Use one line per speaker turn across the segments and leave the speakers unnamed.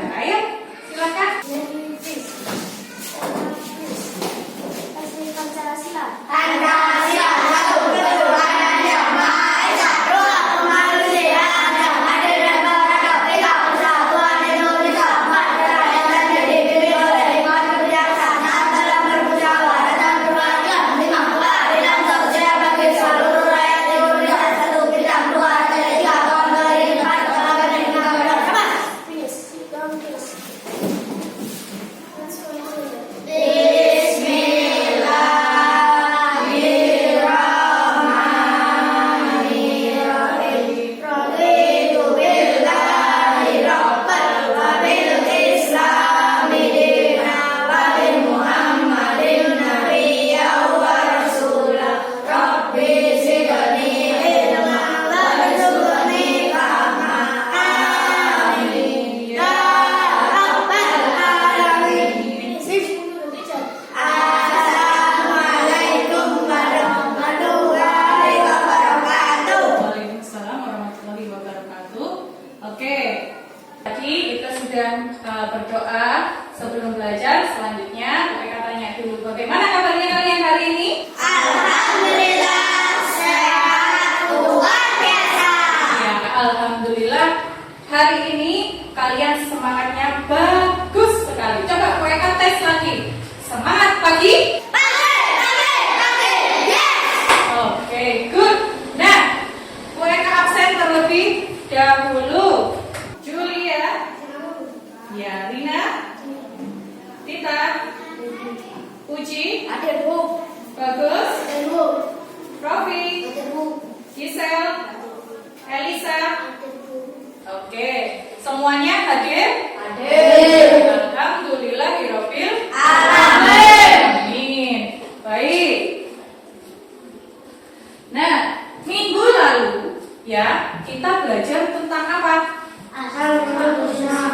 belajar. Ayo, silakan.
Pancasila.
Pancasila satu ketuhanan yang maha esa, dua kemanusiaan yang adil dan beradab, tiga persatuan Indonesia, empat kerajaan yang dipimpin oleh lima kebijaksanaan dalam bermusyawarah dan berwarga, lima keadilan sosial bagi seluruh rakyat Indonesia, satu bidang dua tiga tahun 2004 tenaga pendidikan bersama.
Berdoa sebelum belajar. Selanjutnya mereka tanya dulu, bagaimana kabarnya kalian hari ini?
Alhamdulillah sehat luar biasa.
Ya, alhamdulillah hari ini kalian semangatnya bagus sekali. Coba mereka tes lagi. Semangat pagi.
Pagi, yes.
Oke, good. Nah, mereka absen terlebih dahulu. Julia. Ya, Rina, Tita, Puji,
Hadir, Bu.
Bagus,
Hadir, Bu.
Rofi,
Hadir, Bu.
Gisel, Elisa.
Hadir, Bu.
Oke, semuanya hadir?
Hadir.
Alhamdulillahirabbil
Alamin.
alamin. Baik. Nah, minggu lalu ya kita belajar tentang apa?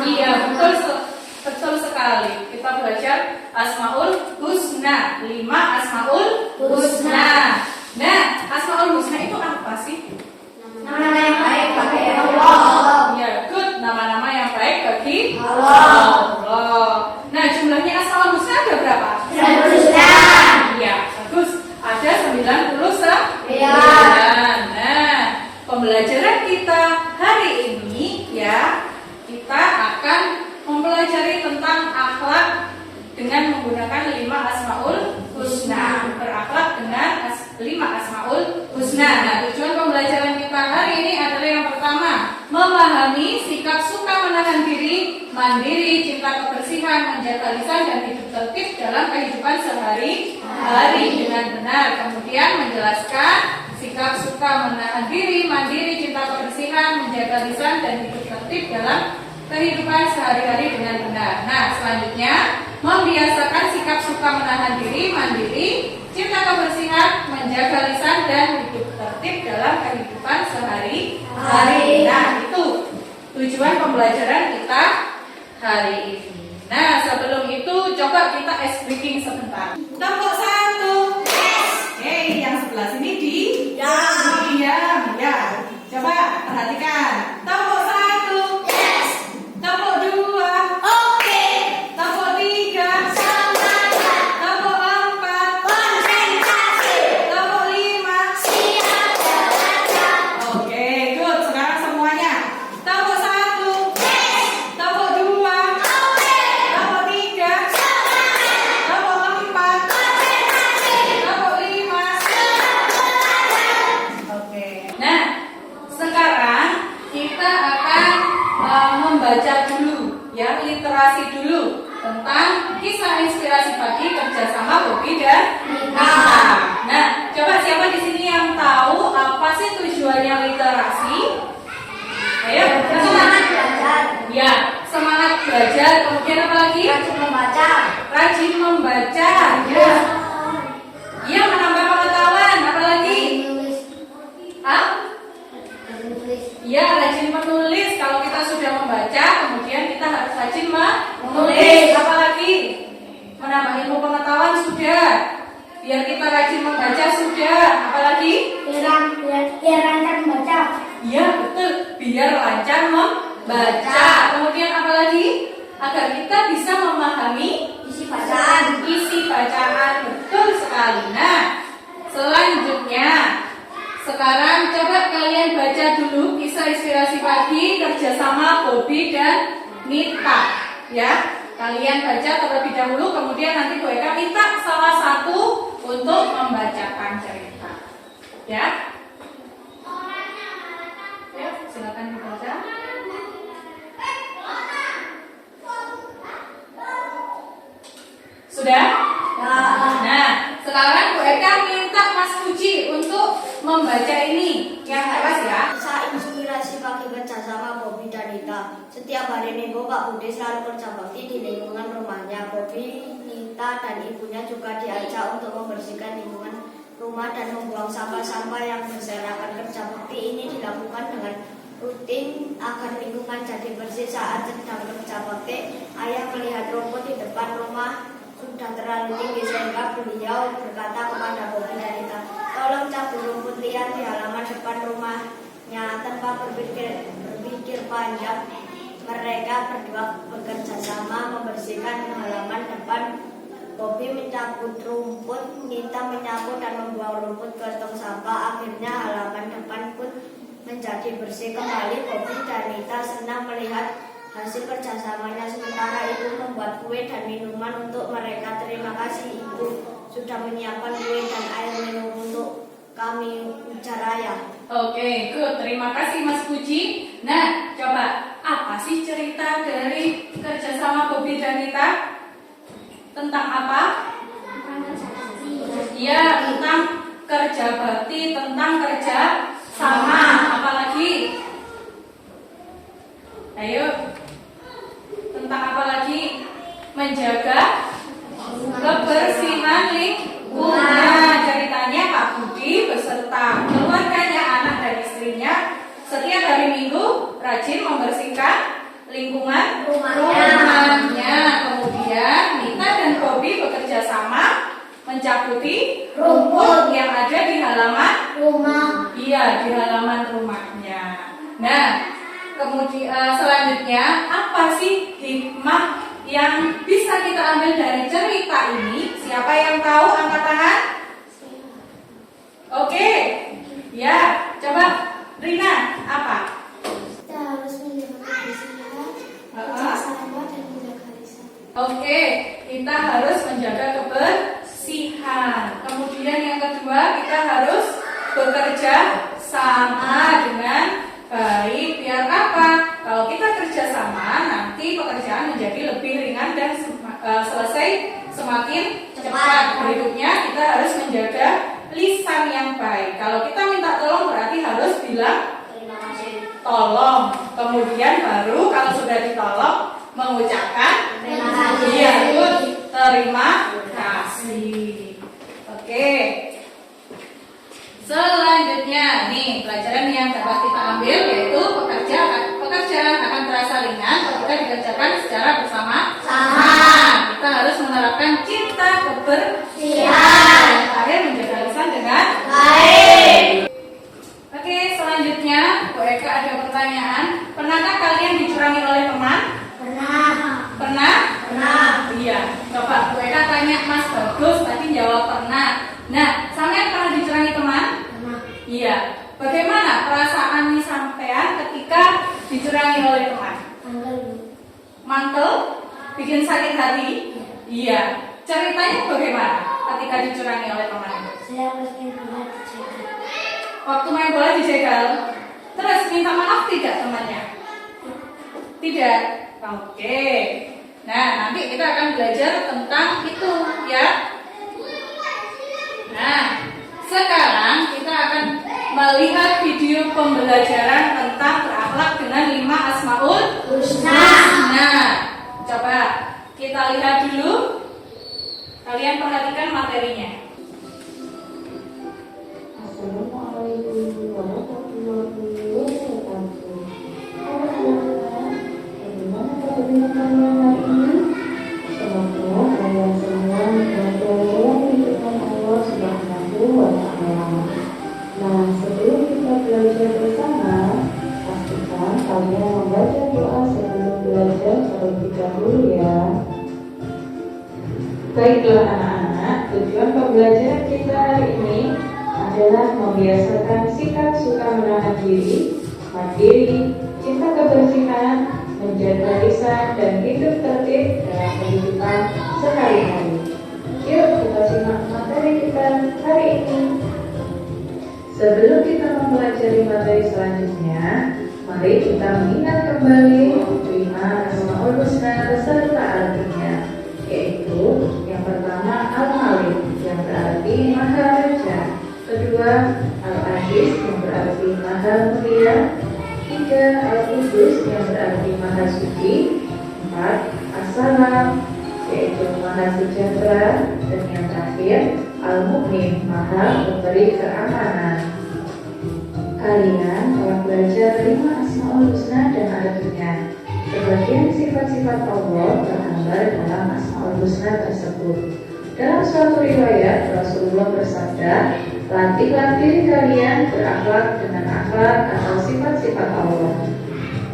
Iya, betul sekali. Kita belajar Asmaul Husna, 5 Asmaul Husna. Nah, Asmaul Husna itu apa sih?
Nama yang baik bagi Allah.
Ya, good. Nama-nama yang baik bagi
Allah.
Allah. Nah, jumlahnya Asmaul Husna ada berapa?
99.
Iya, bagus. Ada 99.
Iya.
Nah, pembelajaran kita hari ini ya, kita akan mempelajari tentang akhlak dengan menggunakan 5 Asmaul Husna. Berakhlak dengan 5 Asmaul Husna. Nah, tujuan pembelajaran kita hari ini adalah yang pertama, memahami sikap suka menahan diri, mandiri, cinta kebersihan, menjaga lisan dan hidup tertib dalam kehidupan sehari-hari dengan benar. Kemudian menjelaskan sikap suka menahan diri, mandiri, cinta kebersihan, menjaga lisan dan hidup tertib dalam kehidupan sehari-hari dengan benar. Nah, selanjutnya membiasakan sikap suka menahan diri, mandiri, cinta kebersihan, menjaga lisan dan hidup tertib dalam kehidupan sehari-hari. Nah, itu tujuan pembelajaran kita hari ini. Nah, sebelum itu coba kita ice breaking sebentar. Tepuk satu. Hey, yang sebelah sini diam. Ya, coba perhatikan. Tepuk satu. Tepuk dua.
Oke.
Tepuk tiga.
Semangat.
Tepuk empat.
Konsentrasi.
Tepuk lima.
Siap belajar.
Oke, good. Sekarang semuanya. Tepuk satu. Tepuk dua. Tepuk tiga. Tepuk empat. Tepuk lima. Oke. Nah, sekarang kita akan membaca dulu, ya, literasi dulu tentang kisah inspirasi pagi kerjasama Bobi dan Nina. Nah, coba siapa di sini yang tahu apa sih tujuannya literasi? Ayo,
Semangat belajar.
ya, semangat belajar. Kemudian apa lagi?
Rajin membaca.
Rajin membaca. Ya, iya, menambah pengetahuan. Apa lagi? Ah? Ya, rajin menulis. Kalau kita sudah membaca, kemudian kita harus rajin menulis. Apalagi menambah ilmu pengetahuan sudah. Biar kita rajin membaca sudah. Apalagi?
Biar lancar membaca.
Iya, betul. Biar lancar membaca. Kemudian apalagi? agar kita bisa memahami
Isi bacaan.
isi bacaan. Betul sekali. Nah, selanjutnya sekarang coba kalian baca dulu kisah inspirasi pagi kerjasama Bobby dan Nita. Ya, kalian baca terlebih dahulu, kemudian nanti Bu Eka minta salah satu untuk membacakan cerita. Ya. Ya, silakan dibaca. Sudah? Nah, sekarang Bu Eka minta Mas Puji untuk membaca ini. Yang atas ya.
Kisah inspirasi pagi kerjasama Bobby dan Nita. Setiap hari Minggu Pak Budi selalu kerja bakti di lingkungan rumahnya. Bobby, Nita, dan ibunya juga diajak untuk membersihkan lingkungan rumah dan membuang sampah-sampah yang berserakan. Kerja bakti ini dilakukan dengan rutin agar lingkungan jadi bersih. Saat sedang kerja bakti, ayah melihat rumput di depan rumah sudah terlalu tinggi sehingga beliau berkata kepada Bobby dan Nita, tolong cabut rumput liar di halaman depan rumahnya. Tanpa berpikir panjang, mereka berdua bekerja sama membersihkan halaman depan. Bobby mencabut rumput, Nita menyapu dan membuang rumput ke tong sampah. Akhirnya halaman depan pun menjadi bersih kembali. Bobby dan Nita senang melihat hasil kerjasamanya. Sementara ibu membuat kue dan minuman untuk mereka. Terima kasih ibu sudah menyiapkan kue dan air minum untuk kami, ujar ayah.
Oke, good. Terima kasih Mas Puji. Nah, coba apa sih cerita dari kerjasama Bobby dan Nita? Tentang apa? Ya, tentang kerja bakti, tentang kerja sama. Apalagi? Ayo. Tentang apa lagi? Menjaga kebersihan lingkungan. Ceritanya Pak Budi beserta keluarganya, anak dan istrinya setiap hari Minggu rajin membersihkan lingkungan rumahnya. Kemudian Nita dan Bobby bekerja sama mencabuti rumput yang ada di halaman
rumah.
Iya, di halaman rumahnya. Nah, kemudian selanjutnya apa sih hikmah yang bisa kita ambil dari cerita ini? Siapa yang tahu angkat tangan? Oke. Ya, coba Rina, apa?
Kita harus menjaga kebersihan, kerjasama dan menjaga lisan.
Oke, kita harus menjaga kebersihan. Kemudian yang kedua, kita harus bekerja sama dengan baik. Biar apa? Kalau kita kerja sama, nanti pekerjaan menjadi lebih ringan dan selesai semakin cepat. Berikutnya, kita harus menjaga lisan yang baik. Kalau kita minta tolong berarti harus bilang
Terima kasih.
tolong. Kemudian baru kalau sudah ditolong mengucapkan
Terima kasih.
iya, itu terima kasih. Oke. Selanjutnya nih pelajaran yang dapat kita ambil yaitu pekerjaan akan terasa ringan ketika dikerjakan secara bersama-sama. Kita harus menerapkan cinta kebersihan. Yang terakhir menjaga lisan dengan
Baik.
Oke, selanjutnya Bu Eka ada pertanyaan. Pernahkah kalian dicurangi oleh teman?
Pernah.
Pernah?
Pernah.
Iya. Coba Bu Eka tanya Mas Bagus, tadi jawab pernah. Nah, sampean pernah dicurangi teman?
Pernah.
Iya. Bagaimana perasaan nih sampean ketika dicurangi oleh teman?
Tanggal
Mantel? Bikin sakit hati? Iya. Ceritanya bagaimana ketika dicurangi oleh teman?
saya harus bola dijaga.
Waktu main bola dijegal, terus minta maaf tidak temannya? Tidak. Oke. Nah, nanti kita akan belajar tentang itu ya. Nah, sekarang kita akan melihat video pembelajaran tentang berakhlak dengan 5 Asmaul Husna. Nah, coba kita lihat dulu. Kalian perhatikan materinya.
Assalamualaikum warahmatullahi wabarakatuh. Halo anak-anak, bagaimana keadaan kalian hari ini? Semoga kalian semua berada di lindungan Allah Subhanahu wa Ta'ala. Nah, sebelum kita belajar bersama, pastikan kalian membaca doa sebelum belajar terlebih terlebih dahulu ya. Baiklah anak-anak, tujuan pembelajaran kita hari ini adalah membiasakan sikap suka menahan diri, mandiri, cinta kebersihan, menjaga lisan, dan hidup tertib dalam kehidupan sehari-hari. Yuk kita simak materi kita hari ini. Sebelum kita mempelajari materi selanjutnya, mari kita mengingat kembali 5 Asmaul Husna beserta artinya, yaitu yang pertama Al-Malik yang berarti Maha Raja, kedua Al-Aziz yang berarti Maha Mulia, 3 Al-Qudus yang berarti Maha Suci, 4 As-Salam yaitu Maha Sejahtera, dan yang terakhir Al-Mu'min, Maha Memberi Keamanan. Kalian telah belajar 5 Asmaul Husna dan artinya. Sebagian sifat-sifat Allah tergambar dalam Asmaul Husna tersebut. Dalam suatu riwayat, Rasulullah bersabda, latihlah diri kalian berakhlak dengan akhlak atau sifat-sifat Allah.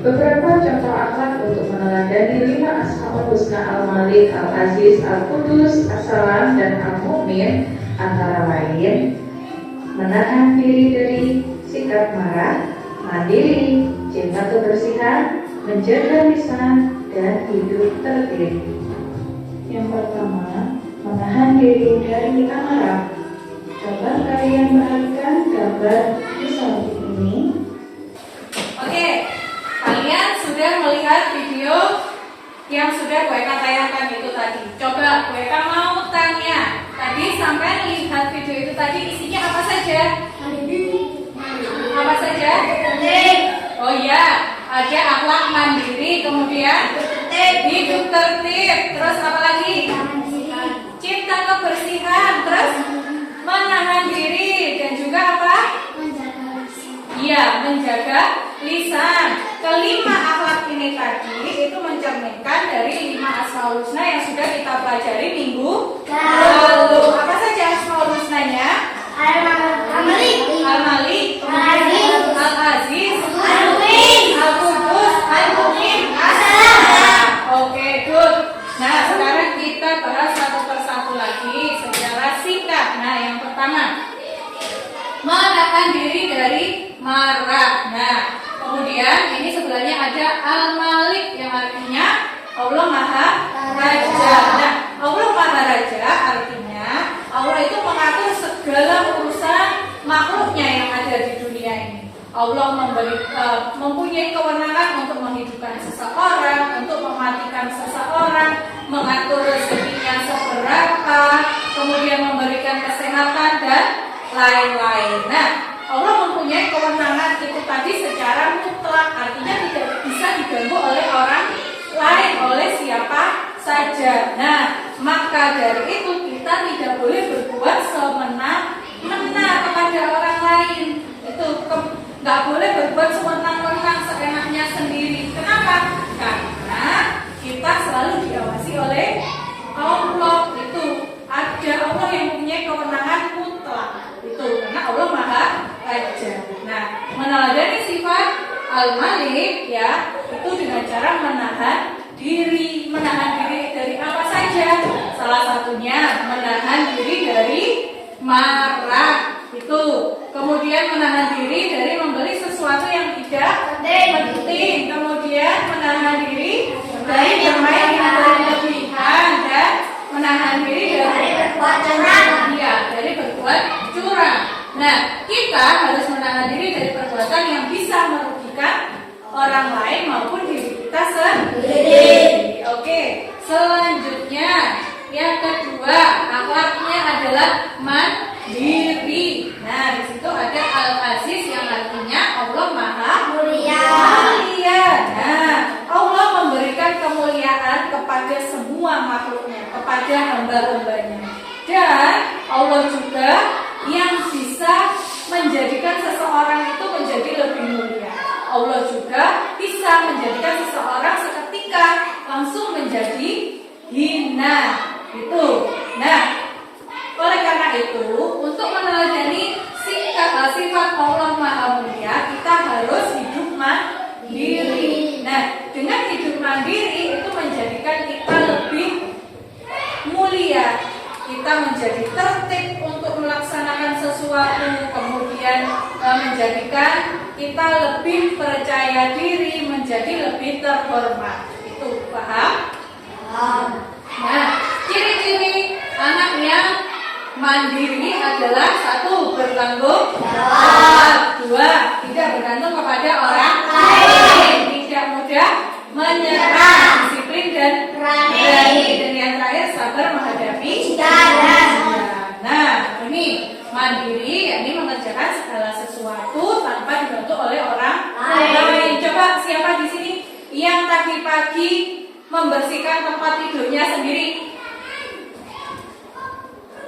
Beberapa contoh akhlak untuk meneladani 5 Asmaul Husna Al-Malik, Al-Aziz, Al-Qudus, As-Salam, dan Al-Mu'min antara lain menahan diri dari sikap marah, mandiri, cinta kebersihan, menjaga lisan, dan hidup tertib. Yang pertama, menahan diri dari amarah. Coba kalian perhatikan gambar di samping ini.
Oke, kalian sudah melihat video yang sudah WK tayangkan itu tadi. Coba WK mau tanya, tadi sampai lihat video itu tadi isinya apa saja? Apa saja? Oh iya, ada akhlak mandiri, kemudian hidup tertib, terus apa lagi? Cinta kebersihan, terus menahan diri, dan juga apa? Iya, menjaga lisan. Kelima akhlak ini tadi itu mencerminkan dari 5 Asmaul Husna yang sudah kita pelajari minggu lalu. Apa saja Asmaul Husnanya? Al-Malik, Al-Aziz, Al-Qudus, Al-Mu'min, As-Salam. Oke, good. Nah, sekarang kita bahas satu persatu lagi secara singkat. Nah, yang pertama, menahan diri dari marah. Nah, kemudian ini sebelahnya ada Al-Malik yang artinya Allah Maha Raja. Nah, Allah Maha Raja artinya Allah itu mengatur segala urusan makhluknya yang ada di dunia ini. Allah mempunyai kewenangan untuk menghidupkan seseorang, untuk mematikan seseorang, mengatur rezekinya seberapa, kemudian memberikan kesehatan dan lain-lain. Nah, Allah mempunyai kewenangan itu tadi secara mutlak, artinya tidak bisa diganggu oleh orang lain, oleh siapa saja. Nah, maka dari itu kita tidak boleh berbuat semena-mena kepada orang lain. Itu nggak boleh berbuat sewenang-wenang seenaknya sendiri. Kenapa? Karena kita selalu diawasi oleh Allah. Itu ada Allah yang mempunyai kewenangan mutlak. Itu karena Allah Maha Raja. Nah, meneladani sifat Al-Malik ya, itu dengan cara menahan diri. Menahan diri dari apa saja? Salah satunya menahan diri dari marah. Itu. Kemudian menahan diri dari membeli sesuatu yang tidak penting. Kemudian menahan diri dari bermain yang berlebihan dan menahan diri dari berbuat curang. Ya, dari berbuat curang. Nah, kita harus menahan diri dari perbuatan yang bisa merugikan orang lain maupun diri kita sendiri. Oke, selanjutnya yang kedua, akhlaknya adalah mandiri. Nah, di situ ada Al-Aziz yang artinya Allah Maha Mulia. Nah, Allah memberikan kemuliaan kepada semua makhluknya, kepada hamba-hambanya. Dan Allah juga yang bisa menjadikan seseorang itu menjadi lebih mulia. Allah juga bisa menjadikan seseorang seketika langsung menjadi hina. Itu. Nah, oleh karena itu, untuk meneladani sifat Allah Maha Mulia, kita harus hidup mandiri. Nah, dengan hidup mandiri itu menjadi menjadikan kita lebih percaya diri, menjadi lebih terhormat. Itu paham? Nah, ciri-ciri anak yang mandiri adalah 1. Bertanggung jawab, 2. Tidak bergantung kepada orang lain, tidak mudah menyerah, disiplin dan berani, dan yang terakhir sabar menghadapi
Cadangan.
Nah, ini mandiri, yakni mengerjakan segala sesuatu tanpa dibantu oleh orang lain. Coba siapa di sini yang tadi pagi membersihkan tempat tidurnya sendiri?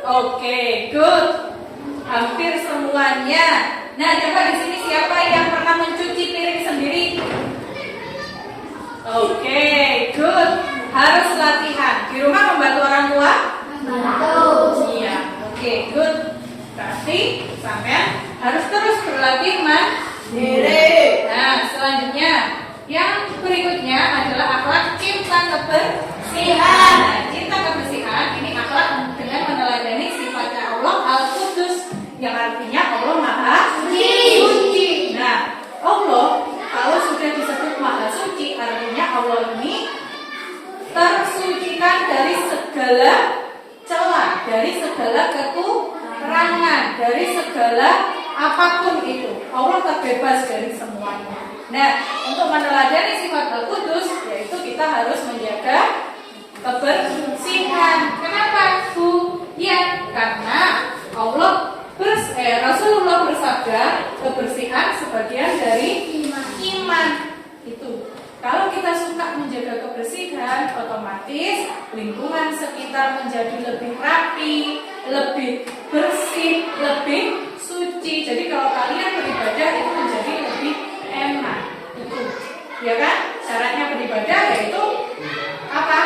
Oke, good. Hampir semuanya. Nah, coba di sini siapa yang pernah mencuci piring sendiri? Oke, good. Harus latihan. Di rumah membantu orang tua? Iya. Oke, good. Berarti sampean harus terus berlatih mandiri. Nah, selanjutnya yang berikutnya adalah akhlak cinta kebersihan. Nah, cinta kebersihan ini akhlak dengan meneladani sifatnya Allah Al-Qudus, yang artinya Allah Maha Suci. Nah, Allah kalau sudah disebut Maha Suci, artinya Allah ini tersucikan dari segala celah, dari segala kekurangan, dari segala apapun itu. Allah terbebas dari semuanya. Nah, untuk meneladani sifat Al-Qudus, yaitu kita harus menjaga kebersihan. Kenapa, Bu? Ya, karena Rasulullah bersabda, kebersihan sebagian dari iman. Itu. Kalau kita suka menjaga kebersihan, otomatis lingkungan sekitar menjadi lebih rapi, lebih bersih, lebih suci. Jadi kalau kalian beribadah itu menjadi lebih enak. Itu. Ya kan? Syaratnya beribadah yaitu apa?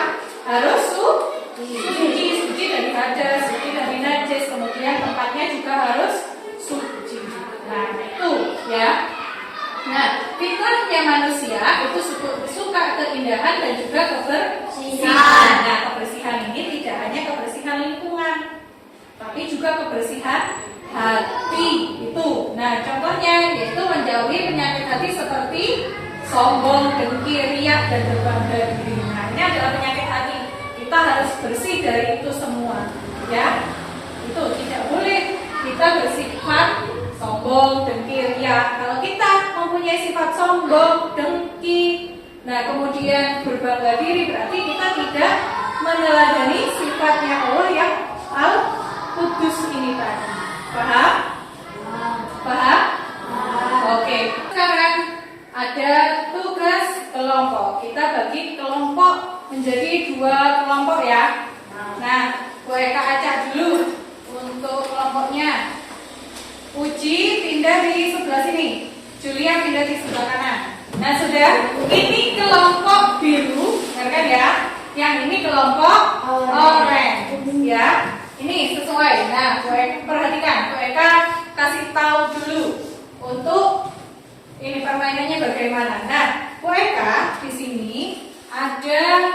Harus suci dari hadas, suci dari najis, kemudian tempatnya juga harus suci. Nah, itu ya. Nah, fitrahnya manusia itu suka keindahan dan juga kebersihan. Nah, kebersihan ini tidak hanya kebersihan lingkungan, tapi juga kebersihan hati itu. Nah, contohnya yaitu menjauhi penyakit hati seperti sombong, dengki, riak, dan berbangga diri. Nah, ini adalah penyakit hati. Kita harus bersih dari itu semua, ya. Itu tidak boleh kita bersifat sombong, dengki, riak. Kalau kita mempunyai sifat sombong, dengki, nah kemudian berbangga diri, berarti kita tidak meneladani sifatnya Allah yang Al-Qudus ini tadi. Paham? Paham? Oke. Sekarang ada tugas kelompok. Kita bagi kelompok menjadi 2 kelompok ya. Nah, Bu Eka acak dulu untuk kelompoknya. Uji pindah di sebelah sini, Julia pindah di sebelah kanan. Nah, sudah. Ini kelompok biru, kan ya? Yang ini kelompok orange, ya. Ini sesuai. Nah, Bu Eka perhatikan. Bu Eka kasih tahu dulu untuk ini permainannya bagaimana. Nah, Bu Eka di sini ada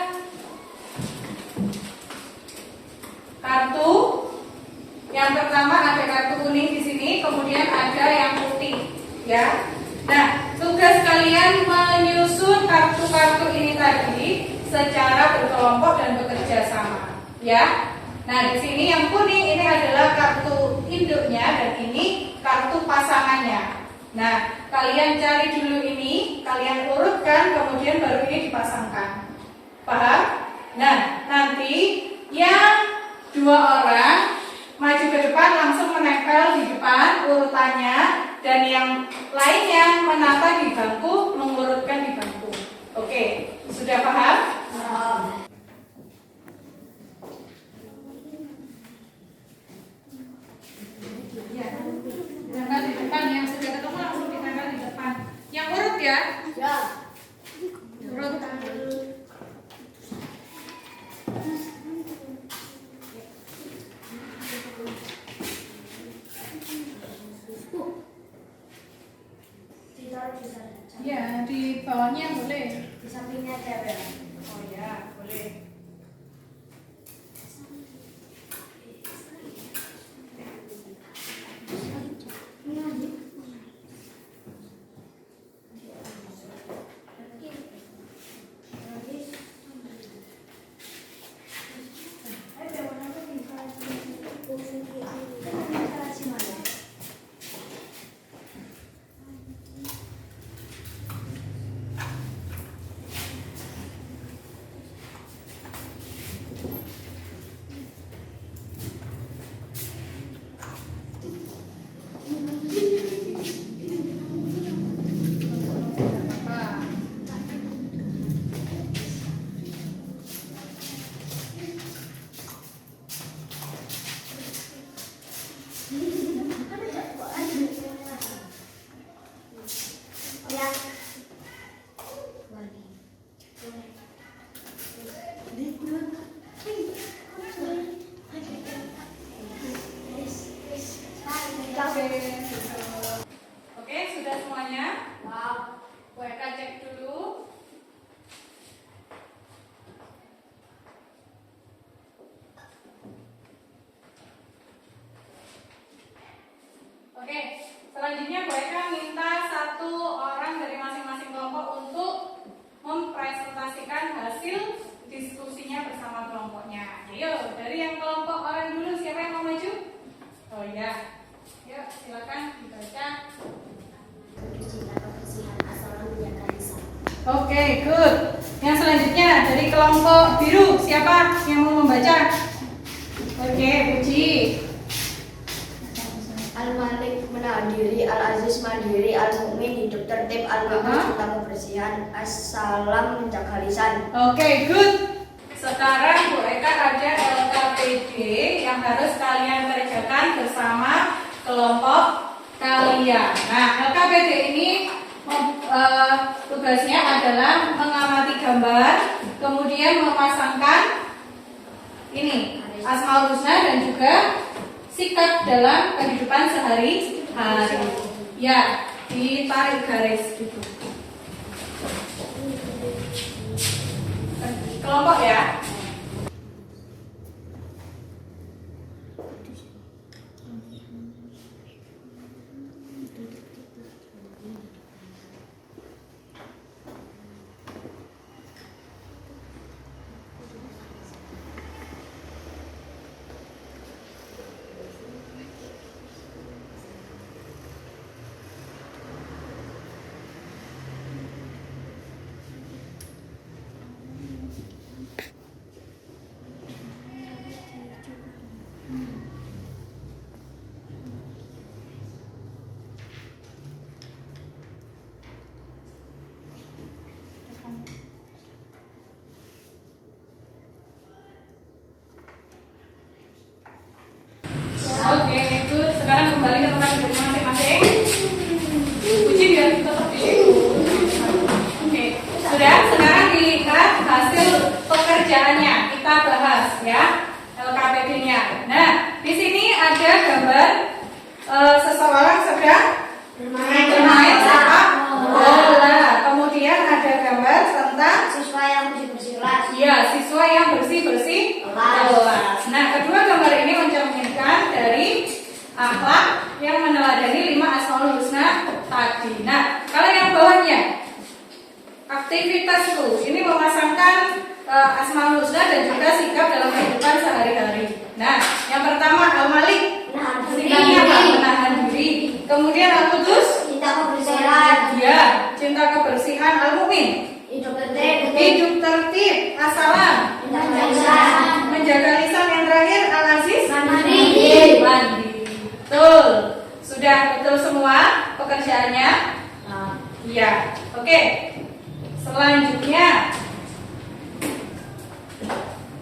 kartu. Yang pertama ada kartu kuning di sini, kemudian ada yang putih, ya. Nah, tugas kalian menyusun kartu-kartu ini tadi secara berkelompok dan bekerja sama, ya. Nah, di sini yang kuning ini adalah kartu induknya dan ini kartu pasangannya. Nah, kalian cari dulu ini, kalian urutkan, kemudian baru ini dipasangkan. Paham? Nah, nanti yang 2 orang maju ke depan langsung menempel di depan urutannya, dan yang lainnya menata di bangku, mengurutkan di bangku. Oke, sudah paham? Ya, ditempel di depan. Yang sudah ketemu langsung ditempel di depan. Yang urut ya? Ya. Urut. Ya, di bawahnya boleh.
Di sampingnya ada.
Oh ya, boleh. Oke, sudah semuanya? Wow. Bu Eka cek dulu. Oke, selanjutnya Bu Eka minta satu orang dari masing-masing kelompok untuk mempresentasikan hasil diskusinya bersama kelompoknya. Ayo, dari yang kelompok orang dulu, siapa yang mau maju? Oh iya, yuk silakan dibaca. Oke, good. Yang selanjutnya dari kelompok biru, siapa yang mau membaca? Oke, Puji.
Al-Malik menahan diri, Al-Aziz mandiri, Al-Mu'min hidup tertib, Al-Ma'ruf tentang kebersihan, As-Salam menjaga lisan.
Oke, good. Sekarang Bu Eka ada LKPD yang harus kalian kerjakan bersama kelompok kalian. Nah, LKPD ini tugasnya adalah mengamati gambar, kemudian memasangkan ini Asmaul Husna dan juga sikap dalam kehidupan sehari-hari. Ya, ditarik garis gitu. Kelompok ya. Oke, itu sekarang kembali ke tempat duduk masing-masing. Puji biar tetap di situ. Oke, sudah. Sekarang dilihat hasil pekerjaannya. Kita bahas ya LKPD-nya. Nah, di sini ada gambar seseorang sedang bermain sepak bola. Kemudian ada gambar tentang
Siswa yang bersih-bersih kelas.
iya, siswa yang bersih-bersih kelas. Nah, kedua gambar ini mencerminkan dari akhlak yang meneladani 5 Asmaul Husna tadi. Nah, kalau yang bawahnya aktivitas tuh ini memasangkan Asmaul Husna dan juga sikap dalam kehidupan sehari-hari. Nah, yang pertama Al-Malik, sikapnya menahan diri. Kemudian Al-Qudus,
Cinta kebersihan.
ya, cinta kebersihan. Al-Mu'min,
Hidup tertib.
hidup tertib. As-Salam,
Menjaga lisan.
menjaga lisan. Yang terakhir Al-Aziz,
Mandiri.
mandiri. Betul. Sudah betul semua pekerjaannya? Iya. Oke. Selanjutnya.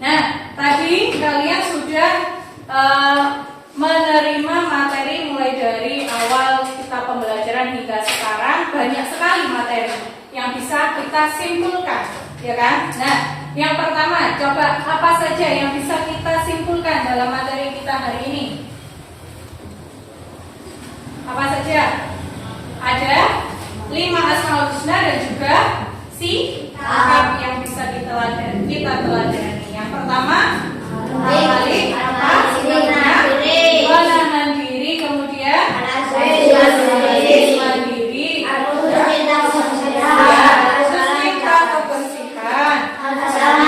Nah, tadi kalian sudah menerima materi mulai dari awal kita pembelajaran hingga sekarang. Banyak sekali materi yang bisa kita simpulkan, ya kan? Nah, yang pertama, coba apa saja yang bisa kita simpulkan dalam materi kita hari ini? Apa saja? Ada 5 Asmaul Husna dan juga sikap yang bisa kita teladani. Yang pertama, Al-Malik, menahan diri, kemudian Al-Aziz, mandiri, cinta kebersihan, As-Salam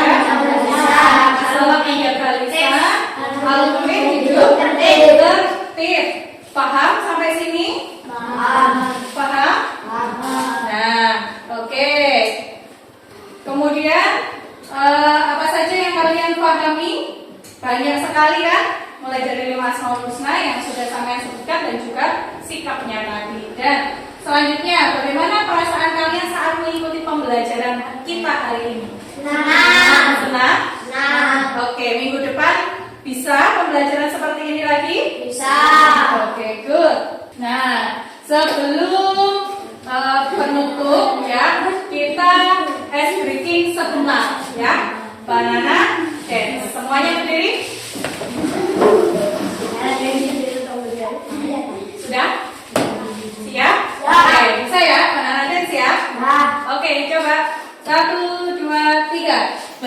menjaga lisan, Al-Mu'min hidup tertib. Paham sampai sini? Paham? Nah, oke. Kemudian apa saja yang kalian pahami? Banyak sekali kan? Mulai dari 5 Asmaul Husna yang sudah sampai sebutkan dan juga sikapnya tadi. Dan selanjutnya, bagaimana perasaan kalian saat mengikuti pembelajaran kita hari ini? Senang? Oke, minggu depan bisa pembelajaran seperti ini lagi?
Bisa.
Oke, good. Nah, sebelum penutup ya, kita ice breaking sebentar ya. Banana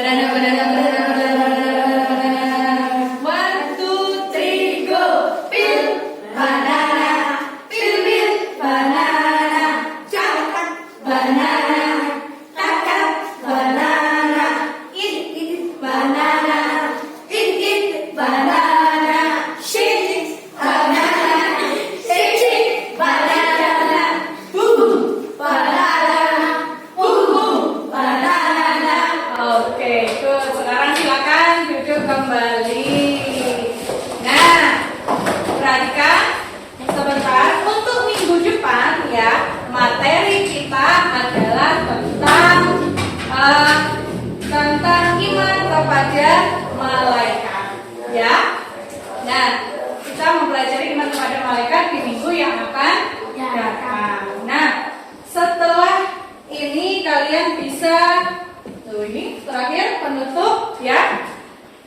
Banana, banana, banana, banana, banana. 1, 2, 3, go.
Pil, banana, pil pil, banana, cakap, banana, kakap, banana, it, banana, it, banana, shake, banana, shake, banana, boom, banana, boom, banana.
Oke, good. Sekarang silakan duduk kembali. Nah, perhatikan sebentar. Untuk minggu depan ya, materi kita adalah tentang iman kepada malaikat. Ya. Nah, kita mempelajari iman kepada malaikat di minggu yang akan datang. Nah, setelah ini kalian bisa ini terakhir penutup ya.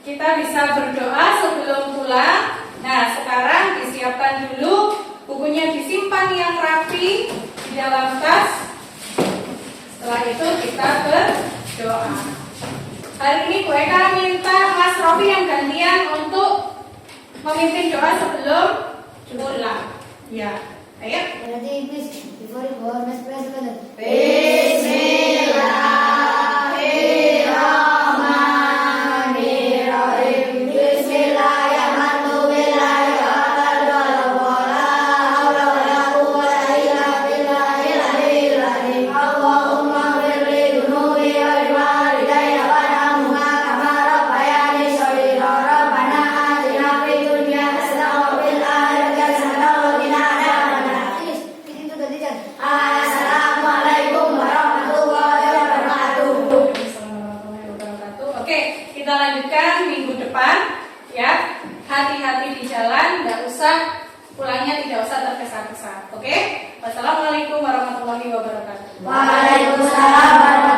Kita bisa berdoa sebelum pulang. Nah, sekarang disiapkan dulu bukunya, disimpan yang rapi di dalam tas. Setelah itu kita berdoa. Hari ini Bu Eka minta Mas Rofi yang gantian untuk memimpin doa sebelum pulang. Ya, ayo.
Berarti please before you go, let's pray together.
Bismillahirrahmanirrahim. Bismillahirrahmanirrahim. Wala hawla wala quwwata illa billahil Allahumma firli dunubi wa liwalidayya warhamhuma kama rabbayani shaghira. Rabbana atina fid dunya hasanah wa fil akhirati hasanah wa qina adzabannar.
Please, speaking to the teacher.
Assalamualaikum warahmatullahi wabarakatuh.
Assalamualaikum warahmatullahi wabarakatuh. Oke, kita lanjutkan minggu depan ya. Hati-hati di jalan, pulangnya tidak usah tergesa-gesa. Oke? Wassalamualaikum warahmatullahi wabarakatuh.
Waalaikumsalam warahmatullahi